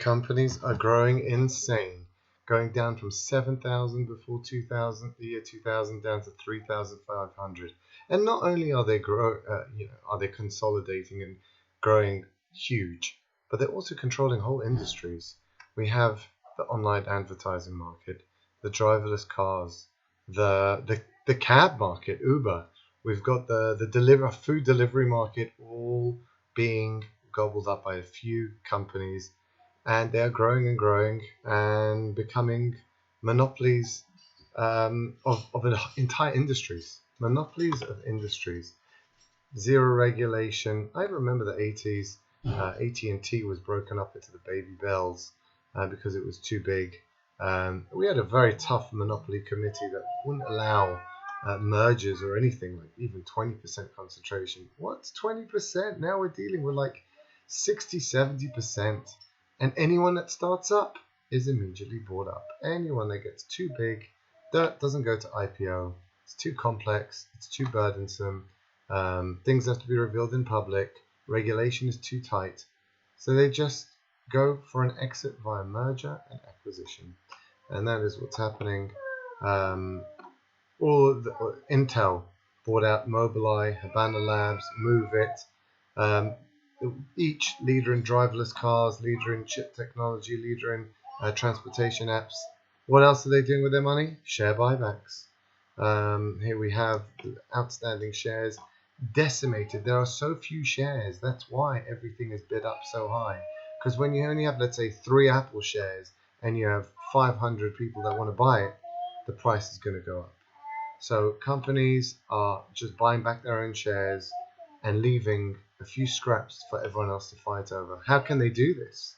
Companies are growing insane, going down from 7,000 before 2000, the year 2000, down to 3,500. And not only are they are they consolidating and growing huge, but they're also controlling whole industries. We have the online advertising market, the driverless cars, the cab market, Uber. We've got the food delivery market, all being gobbled up by a few companies, and they are growing and growing and becoming monopolies of entire industries. Monopolies of industries. Zero regulation. I remember the 80s. AT&T was broken up into the baby bells because it was too big. We had a very tough monopoly committee that wouldn't allow mergers or anything, like even 20% concentration. What's 20%? Now we're dealing with like 60, 70%. And anyone that starts up is immediately bought up. Anyone that gets too big doesn't go to IPO. It's too complex. It's too burdensome. Things have to be revealed in public. Regulation is too tight. So they just go for an exit via merger and acquisition. And that is what's happening. Intel bought out Mobileye, Habana Labs, Move It. Each leader in driverless cars, leader in chip technology, leader in transportation apps. What else are they doing with their money? Share buybacks. Here we have the outstanding shares decimated. There are so few shares. That's why everything is bid up so high. Because when you only have, let's say, 3 Apple shares and you have 500 people that want to buy it, the price is going to go up. So companies are just buying back their own shares and leaving a few scraps for everyone else to fight over. How can they do this?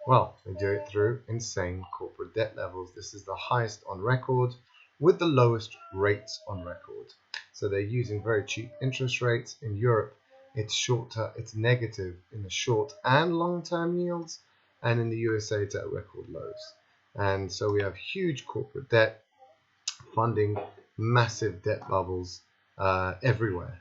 Well, they do it through insane corporate debt levels. This is the highest on record with the lowest rates on record. So they're using very cheap interest rates. In Europe, it's negative in the short and long-term yields, and in the USA it's at record lows. And so we have huge corporate debt funding massive debt bubbles everywhere.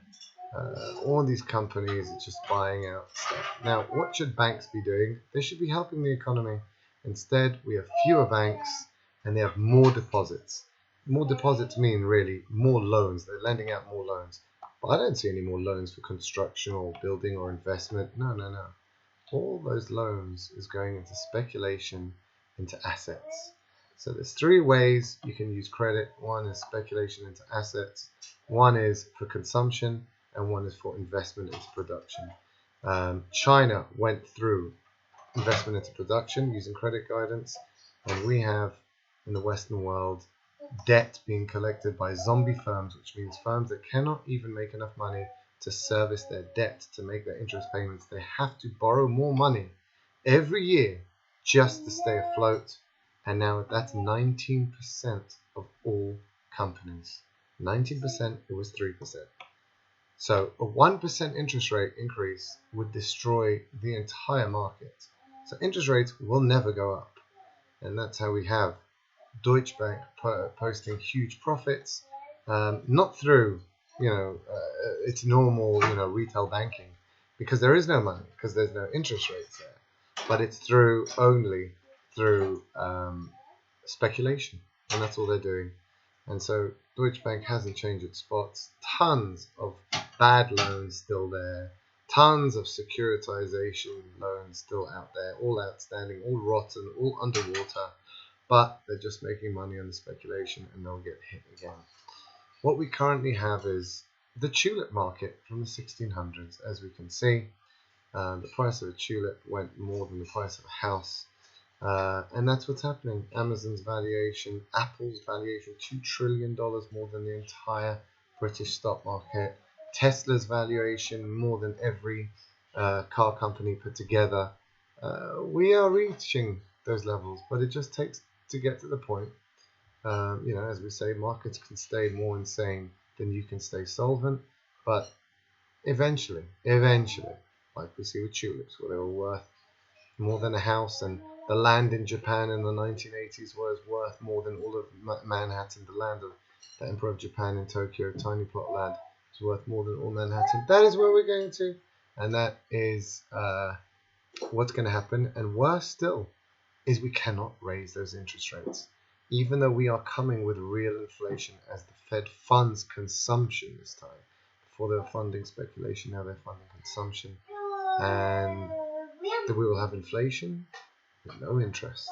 All these companies are just buying out stuff. Now, what should banks be doing? They should be helping the economy. Instead, we have fewer banks and they have more deposits. More deposits mean really more loans. They're lending out more loans. But I don't see any more loans for construction or building or investment. No. All those loans is going into speculation, into assets. So there's 3 ways you can use credit. One is speculation into assets. One is for consumption. And one is for investment into production. China went through investment into production using credit guidance, and we have in the Western world debt being collected by zombie firms, which means firms that cannot even make enough money to service their debt, to make their interest payments. They have to borrow more money every year just to stay afloat. And now that's 19% of all companies. 19%, it was 3%. So a 1% interest rate increase would destroy the entire market. So interest rates will never go up. And that's how we have Deutsche Bank posting huge profits, not through its normal retail banking, because there is no money, because there's no interest rates there, but it's only through speculation, and that's all they're doing. And so Deutsche Bank hasn't changed its spots. Tons of bad loans still there. Tons of securitization loans still out there, all outstanding, all rotten, all underwater. But they're just making money on the speculation and they'll get hit again. What we currently have is the tulip market from the 1600s. As we can see, the price of a tulip went more than the price of a house. And that's what's happening. Amazon's valuation, Apple's valuation, $2 trillion more than the entire British stock market. Tesla's valuation more than every car company put together. We are reaching those levels, but it just takes to get to the point. As we say, markets can stay more insane than you can stay solvent, but eventually, like we see with tulips, where they were worth more than a house, and the land in Japan in the 1980s was worth more than all of Manhattan. The land of the Emperor of Japan in Tokyo, tiny plot of land, is worth more than all Manhattan. That is where we're going to, and that is what's going to happen. And worse still, is we cannot raise those interest rates. Even though we are coming with real inflation as the Fed funds consumption this time. Before they were funding speculation, now they're funding consumption. And that we will have inflation with no interest.